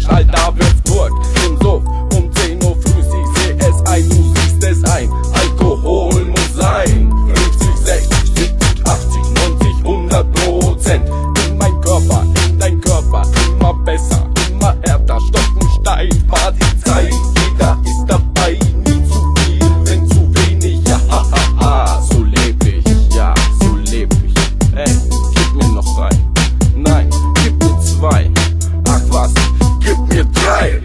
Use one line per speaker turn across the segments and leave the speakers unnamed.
schnallt, da wird's kurz. Im Suff um 10 Uhr früh, sie seh es ein, du siehst es ein. Alkohol muss sein. 50, 60, 70, 80, 90, 100%. In mein Körper, in dein Körper, immer besser, immer härter, stockensteif, Partyzeit. Jeder ist dabei, nie zu viel, wenn zu wenig. Ja, ha, ha, ha, so leb ich, ja, so leb ich. Ey, gib mir noch rein. Nein, gib mir 2. Ach was, gib mir 3.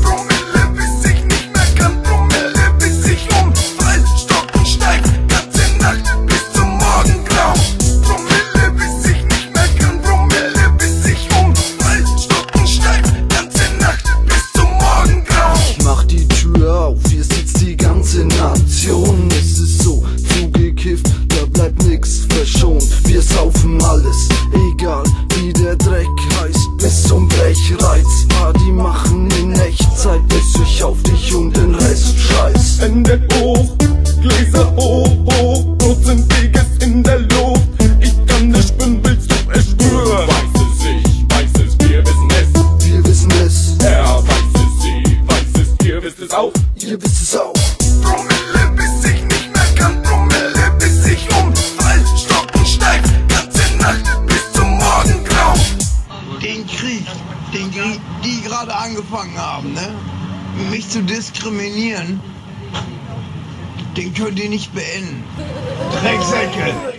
Promille, bis ich nicht mehr kann, Promille, bis ich umfall, stocken steif, ganze Nacht bis zum Morgengrau. Promille, bis ich nicht mehr kann, Promille, bis ich umfall, stocken steif, ganze Nacht bis zum Morgengrau.
Ich mach die Tür auf, hier sitzt die ganze Nation. Es ist so zugekifft, da bleibt nix verschont. Wir saufen alles, egal wie der Dreck heißt, bis zum Brechreiz. Party machen in Echtzeit, bis ich auf dich und den Rest scheiß.
Hände hoch, Gläser hoch, hoch, Prozentiges in der Luft. Ich kann nicht spüren, willst du es spüren? Weiß es, ich weiß es, wir wissen es.
Wir wissen es,
Er weiß es, sie weiß es, ihr wisst es auch.
ihr wisst es auch.
Promille, bis ich nicht mehr kann, Promille, bis ich umfall, stocken steif, ganze Nacht bis zum Morgengrau.
Den Krieg, die gerade angefangen haben, ne? Mich zu diskriminieren, den könnt ihr nicht beenden. Drecksäcke!